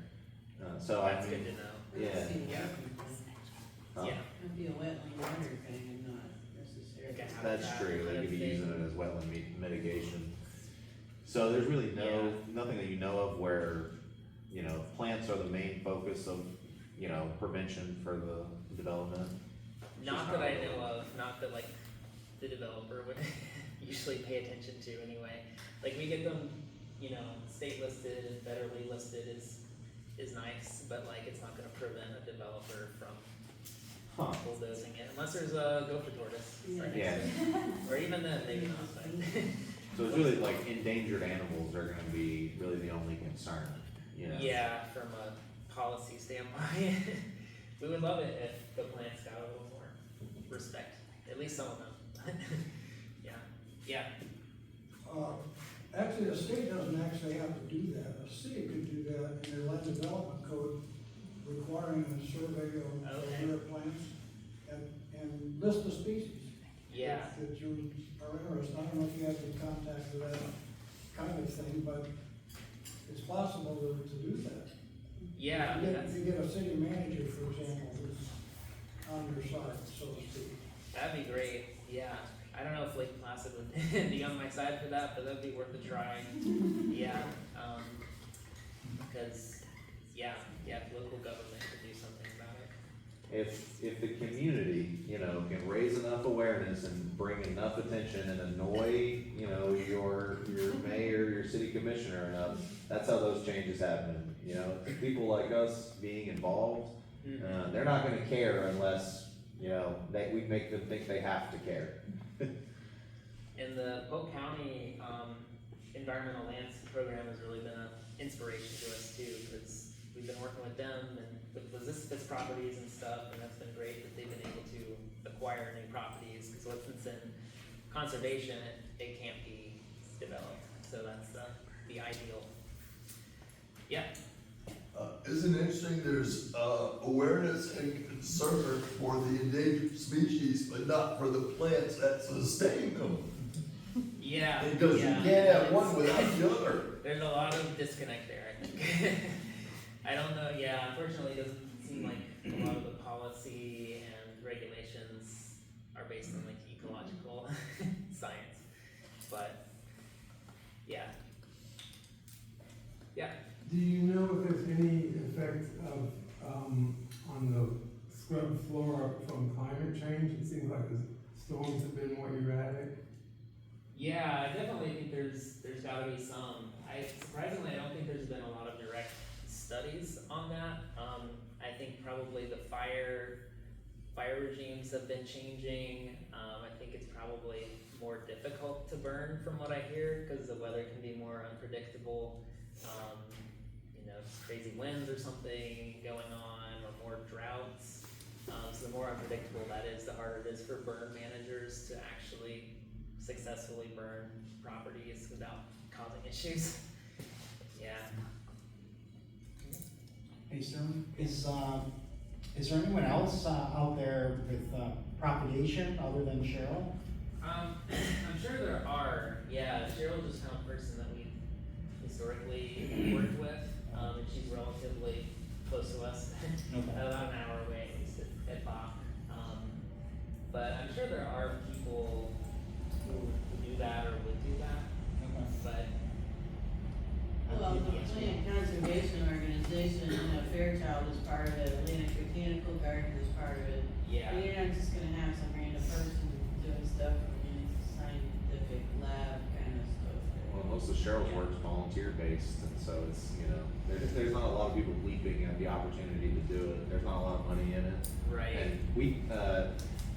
So That's I good mean, to know. yeah. Yeah. Yeah. Might be a wetland water thing and not necessarily. Like a That's habitat true, kind they of could be thing. using it as wetland mitigation. So there's really nothing that you know of where, plants are the main focus of, prevention for the development. Not that I know of, not that like the developer would usually pay attention to anyway. Like we get them, state listed and federally listed is nice, but like it's not gonna prevent a developer from Huh. bulldozing it, unless there's a gopher tortoise right Yeah. next to it. Or even then, maybe not, but. So it's really like endangered animals are gonna be really the only concern, Yeah, from a policy standpoint, we would love it if the plants got a little more respect, at least some of them. Yeah. Actually, the state doesn't actually have to do that. The city could do that in their land development code, requiring a survey of Okay. rare plants and list the species. Yeah. That you are interested. I don't know if you have any contact with that kind of thing, but it's possible to do that. Yeah, If you get a city manager, for example, who's on your side, so to speak. that'd be great, yeah. I don't know if Lake Placid would be on my side for that, but that'd be worth a try. Yeah, because, local government could do something about it. If the community, can raise enough awareness and bring enough attention and annoy, your mayor, your city commissioner enough, that's how those changes happen. People like us being involved, they're not gonna care unless, we make them think they have to care. And the Polk County, Environmental Lands Program has really been an inspiration to us too, because we've been working with them and with Ziziphus properties and stuff, and that's been great that they've been able to acquire new properties, because once it's in conservation, it can't be developed, so that's the ideal. Yeah. Isn't it interesting, there's, awareness and concern for the endangered species, but not for the plants that sustain them. Yeah. Because you can't have one without the other. There's a lot of disconnect there, I think. I don't know, unfortunately, it doesn't seem like a lot of the policy and regulations are based on like ecological science, but, yeah. Do you know if there's any effect of, on the scrub flora from climate change? It seems like the storms have been more erratic. Yeah, I definitely think there's gotta be some. Surprisingly, I don't think there's been a lot of direct studies on that. I think probably the fire regimes have been changing. I think it's probably more difficult to burn from what I hear, because the weather can be more unpredictable. Just crazy winds or something going on, or more droughts. So the more unpredictable that is, the harder it is for burn managers to actually successfully burn properties without causing issues. Yeah. Hey, Sterling, is there anyone else out there with propagation other than Cheryl? I'm sure there are. Yeah, Cheryl's just kind of a person that we've historically worked with, and she's relatively close to us, about an hour away, at least at Bach. But I'm sure there are people who do that or would do that, but. Well, the Plant Conservation Organization, Fairchild is part of it, Atlantic Botanical Garden is part of it. Yeah. But you're not just gonna have some random person doing stuff from any scientific lab kind of stuff. Well, most of Cheryl's work's volunteer based, and so it's, there's not a lot of people leaping at the opportunity to do it. There's not a lot of money in it. Right. And we, I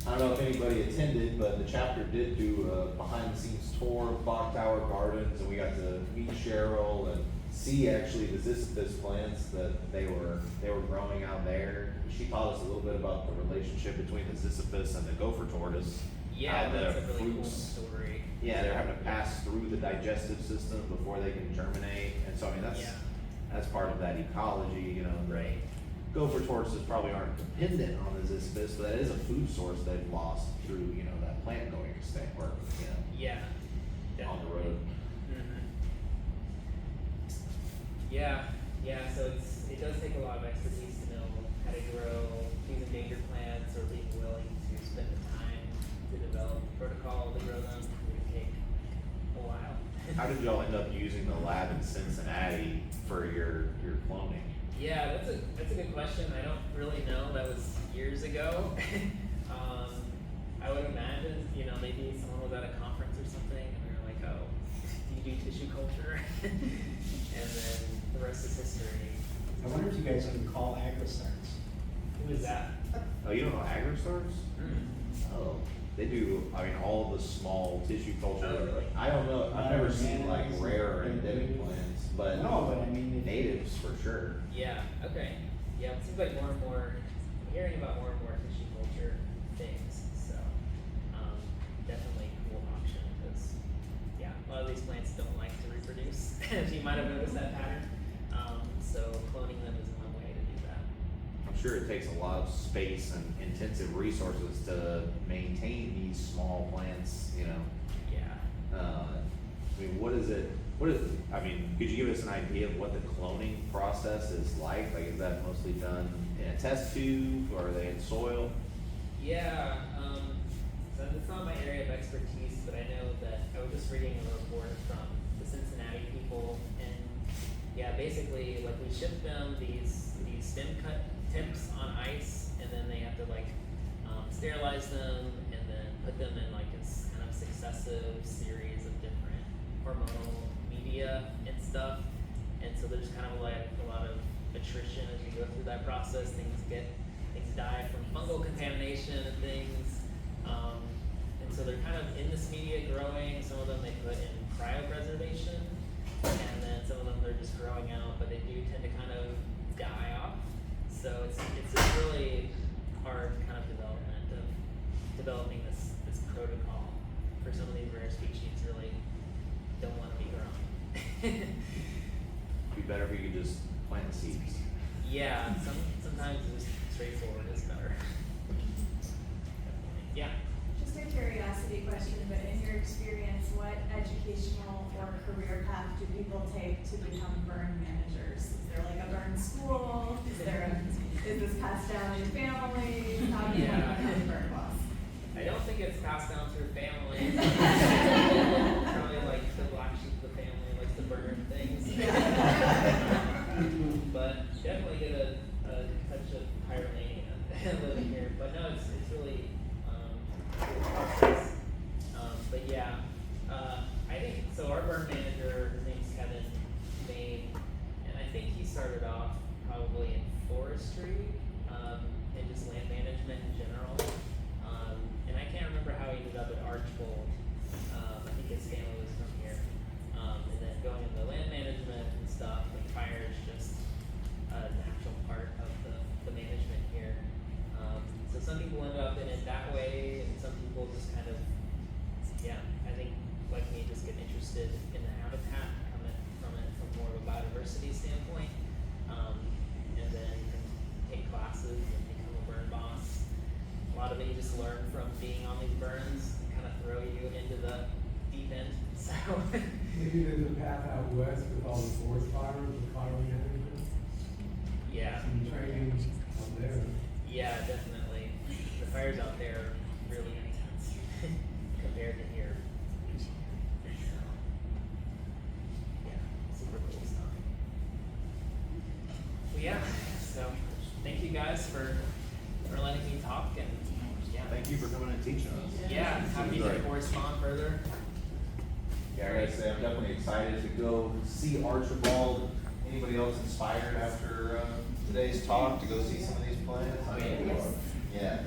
don't know if anybody attended, but the chapter did do a behind the scenes tour of Clock Tower Gardens, and we got to meet Cheryl and see actually the Ziziphus plants that they were growing out there. She taught us a little bit about the relationship between the Ziziphus and the gopher tortoise. Yeah, how that's the a really cool fruits, story. yeah, they're having to pass through the digestive system before they can germinate, and so I mean that's part of that ecology, Right. Gopher tortoises probably aren't dependent on the Ziziphus, but that is a food source they've lost through, that plant going extinct, or, Yeah. on the road. Mhm. Yeah, so it does take a lot of expertise to know how to grow these endangered plants, or being willing to spend the time to develop the protocol to grow them. It would take a while. How did y'all end up using the lab in Cincinnati for your cloning? Yeah, that's a good question. I don't really know. That was years ago. I would imagine, maybe someone was at a conference or something, and they were like, "Oh, do you do tissue culture?" And then the rest is history. I wonder if you guys can call AgriStarts. Who is that? Oh, you don't know AgriStars? Oh, they do, all the small tissue culture. Oh, really? I don't know, I've never seen like rare or endemic plants, but No, but I mean, natives for sure. Yeah. Okay. Yeah, it seems like more and more, I'm hearing about more and more tissue culture things. So, definitely a cool option, because a lot of these plants don't like to reproduce. You might have noticed that pattern. So cloning them is one way to do that. I'm sure it takes a lot of space and intensive resources to maintain these small plants, Yeah. Could you give us an idea of what the cloning process is like? Like, is that mostly done in a test tube, or are they in soil? Yeah, so it's not my area of expertise, but I know that I was just reading a report from the Cincinnati people, and basically, like, we ship them these stem cut tips on ice, and then they have to sterilize them, and then put them in this kind of successive series of different hormonal media and stuff, and so there's kind of a lot of attrition as you go through that process. Things die from fungal contamination and things, and so they're kind of in this media growing. Some of them they put in cryopreservation, and then some of them they're just growing out, but they do tend to kind of die off. So it's a really hard kind of development of developing this protocol for some of these rare species really don't want to be grown. It'd be better if you could just plant the seeds. Yeah, sometimes just straightforward is better. Yeah. Just a curiosity question, but in your experience, what educational or career path do people take to become burn managers? Is there a burn school? Is this passed down in family? How do you want to become a burn boss? I don't think it's passed down through family. Probably the black sheep of the family likes to burn things. so our burn manager, his name's Kevin Maine, and I think he started off probably in forestry, and just land management in general. And I can't remember how he ended up at Archbold. I think his family was from here. And then going into land management and stuff, like fire is just a natural part of the management here. So some people end up in it that way, and some people just kind of, yeah, I think like me, just get interested in the habitat, coming from it from more of a biodiversity standpoint. And then you can take classes and become a burn boss. A lot of it you just learn from being on these burns, kind of throw you into the deep end. So Maybe there's a path out west with all the forest fires, the fire management. yeah, Some training out there. yeah, definitely. The fires out there are really intense compared to here. Yeah, super cool stuff. Well, yeah, so thank you guys for letting me talk, and yeah. Thank you for coming and teaching us. Yeah, happy to Great. correspond further. Yeah, I gotta say, I'm definitely excited to go see Archbold. Anybody else inspired after today's talk to go see some of these plants? I mean, Yes. yeah.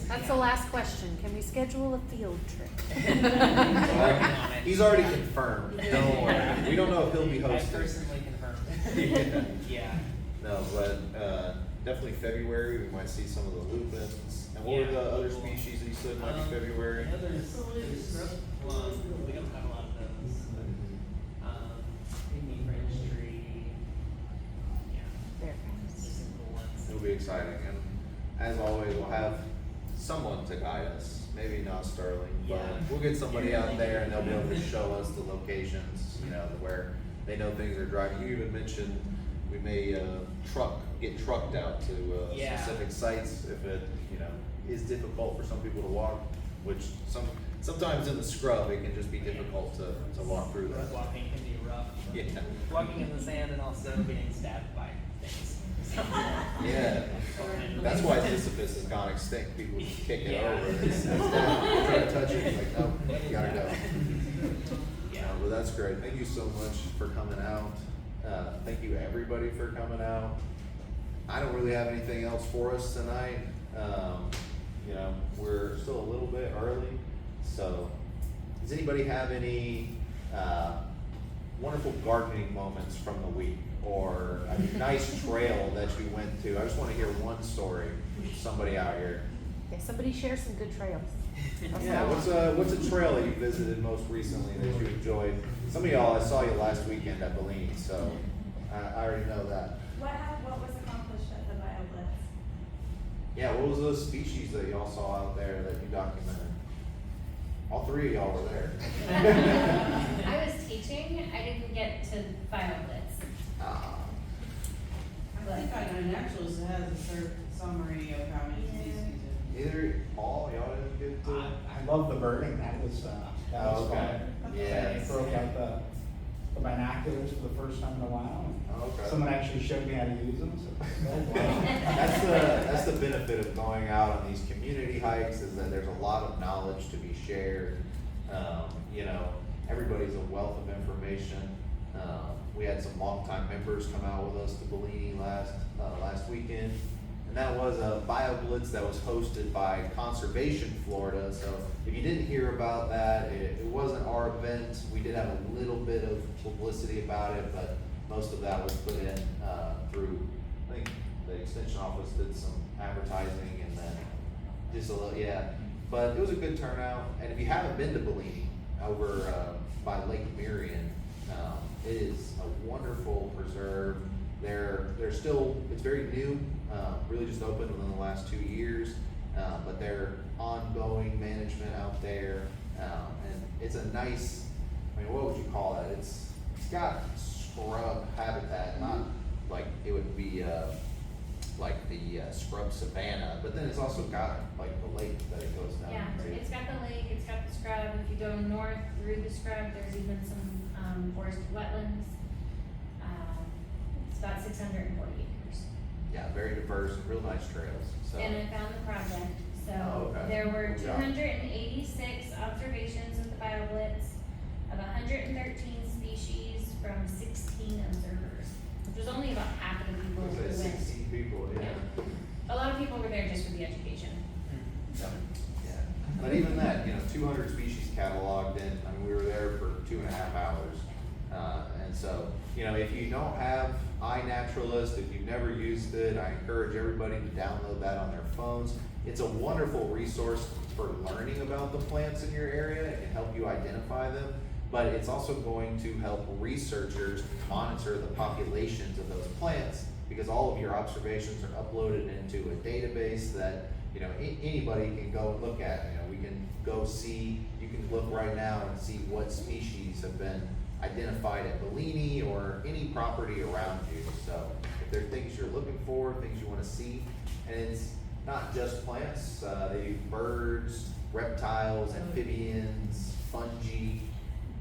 That's the last question. Can we schedule a field trip? He's already confirmed, don't worry. We don't know if he'll be I hosting. personally confirmed. Yeah. No, but definitely February, we might see some of the lupins. And what were Yeah. the other species that you said might be February? Yeah, there's well, we don't have a lot of those, but, pygmy French tree, yeah, There. just some cool ones. It'll be exciting, and as always, we'll have someone to guide us. Maybe not Sterling, but Yeah. we'll get somebody out there and they'll be able to show us the locations, you know, where they know things are driving. You even mentioned we may get trucked out to Yeah. specific sites if it, you know, is difficult for some people to walk, which sometimes in the scrub, it can just be difficult to walk through that. Walking can be rough. Yeah. Walking in the sand and also getting stabbed by things. Yeah, that's why Ziziphus has gone extinct. People just kick it Yeah. over. It's down. Try to touch it, like, no, you gotta go. Yeah. Well, that's great. Thank you so much for coming out. Thank you everybody for coming out. I don't really have anything else for us tonight. You know, we're still a little bit early, so does anybody have any wonderful gardening moments from the week, or a nice trail that you went to? I just want to hear one story from somebody out here. Yeah, somebody share some good trails. That's Yeah, what I want. what's a trail that you visited most recently that you enjoyed? Some of y'all, I saw you last weekend at Bellini, so I already know that. What was accomplished at the BioBlitz? Yeah, what was those species that y'all saw out there that you documented? All three of y'all were there. I was teaching, I didn't get to BioBlitz. Ah, I think our naturals has a certain summary of how many species there either Paul, y'all didn't get to. I love the birding, that was Oh, fun. okay. Yeah. I broke out the binoculars for the first time in a while. Okay. Someone actually showed me how to use them, so. That's the benefit of going out on these community hikes, is that there's a lot of knowledge to be shared. You know, everybody's a wealth of information. We had some longtime members come out with us to Bellini last weekend. And that was a BioBlitz that was hosted by Conservation Florida. So if you didn't hear about that, it wasn't our event. We did have a little bit of publicity about it, but most of that was put in through, I think the extension office did some advertising, and then just a little, yeah. But it was a good turnout. And if you haven't been to Bellini over by Lake Marion, it is a wonderful preserve. They're still, it's very new, really just opened within the last 2 years, but they're ongoing management out there, and it's a nice, I mean, what would you call that? It's got scrub habitat, not like it would be like the scrub savanna, but then it's also got like the lake that it goes down Yeah, to. it's got the lake, it's got the scrub, if you go north through the scrub, there's even some, forested wetlands. It's about 640 acres. Yeah, very diverse, real nice trails, so. And I found the project, so Oh, okay. there were Good job. 286 observations with the BioBlitz of 16 observers, which was only about half of the people who Looks like went. 16 people, yeah. A lot of people were there just for the education. So, Yeah. But even that, 200 species cataloged in, I mean, we were there for 2.5 hours. And so, if you don't have iNaturalist, if you've never used it, I encourage everybody to download that on their phones. It's a wonderful resource for learning about the plants in your area. It can help you identify them, but it's also going to help researchers monitor the populations of those plants, because all of your observations are uploaded into a database that anybody can go and look at. We can go see, you can look right now and see what species have been identified at Bellini or any property around you. So if there are things you're looking for, things you want to see, and it's not just plants, they do birds, reptiles, amphibians, fungi.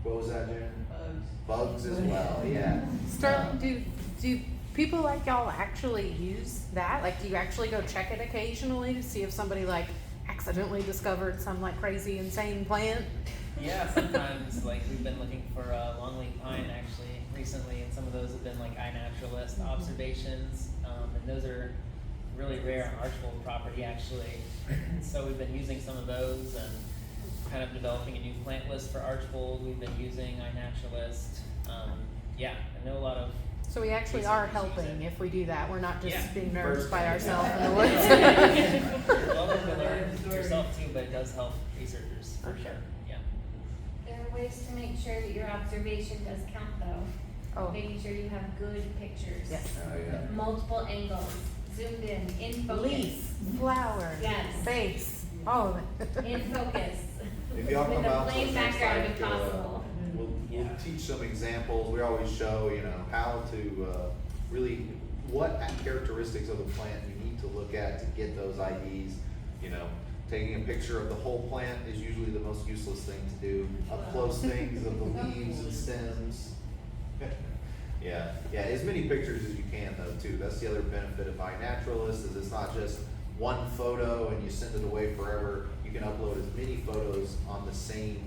What was that, Jen? Bugs as well, yeah. Sterling, do people like y'all actually use that? Like, do you actually go check it occasionally to see if somebody like accidentally discovered some like crazy insane plant? Yeah, sometimes, like, we've been looking for longleaf pine actually recently, and some of those have been like iNaturalist observations, and those are really rare on Archbold property actually. So we've been using some of those and kind of developing a new plant list for Archbold. We've been using iNaturalist. Yeah, I know a lot of. So we actually are researchers use helping it. if we do that. We're not just Yeah. being nerds First by thing. ourselves in the woods. You're welcome to learn yourself too, but it does help researchers for Okay. sure. Yeah. there are ways to make sure that your observation does count though. Oh. Making sure you have good pictures. Yes. Oh, yeah. Multiple angles, zoomed in focus. Leaf, flower, Yes. face, all of it. In focus. If y'all come With a out to plain the next background time, if possible. we'll Yeah. teach some examples. We always show, how to really, what characteristics of the plant you need to look at to get those IDs. Taking a picture of the whole plant is usually the most useless thing to do. Up close things of the leaves and stems. Yeah, as many pictures as you can though too. That's the other benefit of iNaturalist, is it's not just one photo and you send it away forever. You can upload as many photos on the same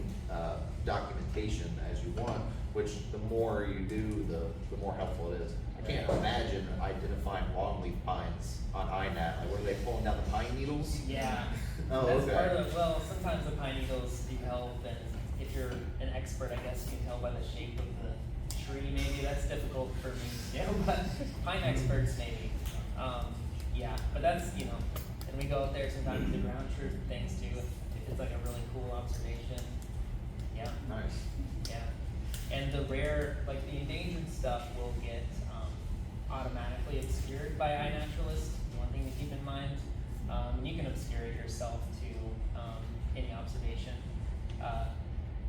documentation as you want, which the more you do, the more helpful it is. I can't imagine identifying longleaf pines on iNat. Like, what are they pulling down the pine needles? Yeah. Oh, That's okay. part of, well, sometimes the pine needles do help, and if you're an expert, I guess you can tell by the shape of the tree maybe. That's difficult for me to do, but pine experts maybe. Yeah, but that's, and we go out there sometimes to ground truth things too, if it's like a really cool observation. Yeah. Nice. Yeah, and the rare, like the endangered stuff will get automatically obscured by iNaturalist, one thing to keep in mind. And you can obscure it yourself to any observation.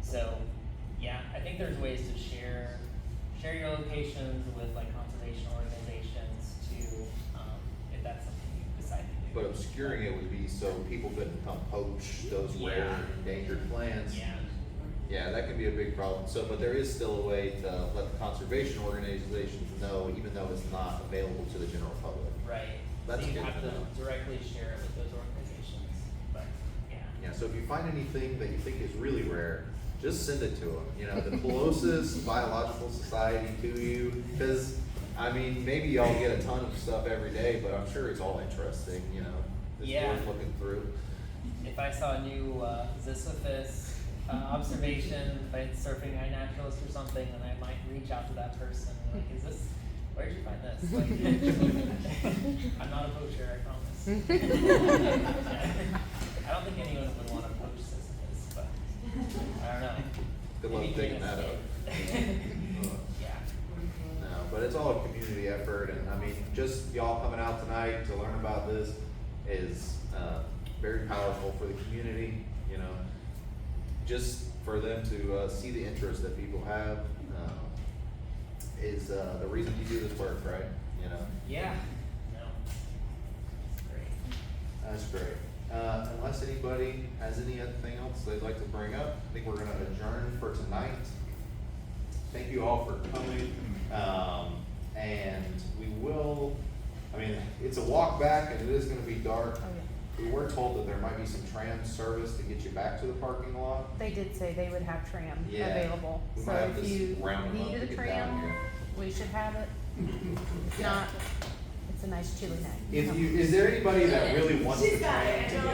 So, yeah, I think there's ways to share your locations with like conservation organizations to, if that's something you decide to do. But obscuring it would be so people couldn't come poach those rare Yeah. endangered plants. Yeah. Yeah, that can be a big problem. So, but there is still a way to let the conservation organizations know, even though it's not available to the general public. Right. That's So you good have to to know. directly share it with those organizations, but, yeah. Yeah, so if you find anything that you think is really rare, just send it to them. The closest biological society to you, because maybe y'all get a ton of stuff every day, but I'm sure it's all interesting. It's Yeah. worth looking through. If I saw a new Ziziphus observation by surfing iNaturalist or something, then I might reach out to that person and like, where'd you find this? Like, I'm not a poacher, I promise. I don't think anyone would want to poach Ziziphus, but I don't know. Good luck Maybe digging that Venus up. did. Yeah. No, but it's all a community effort, and just y'all coming out tonight to learn about this is very powerful for the community. Just for them to see the interest that people have is the reason you do this work, right? Yeah. No. It's great. That's great. Unless anybody has anything else they'd like to bring up, I think we're gonna adjourn for tonight. Thank you all for coming. And we will, it's a walk back and it is gonna be dark. Oh, yeah. We were told that there might be some tram service to get you back to the parking lot. They did say they would have tram Yeah. available, We so might have if to you round them up needed to a get down tram, here. we should have it. If not, it's a nice chilly night. If you, is there anybody that really wants to She's got it, train to I know. get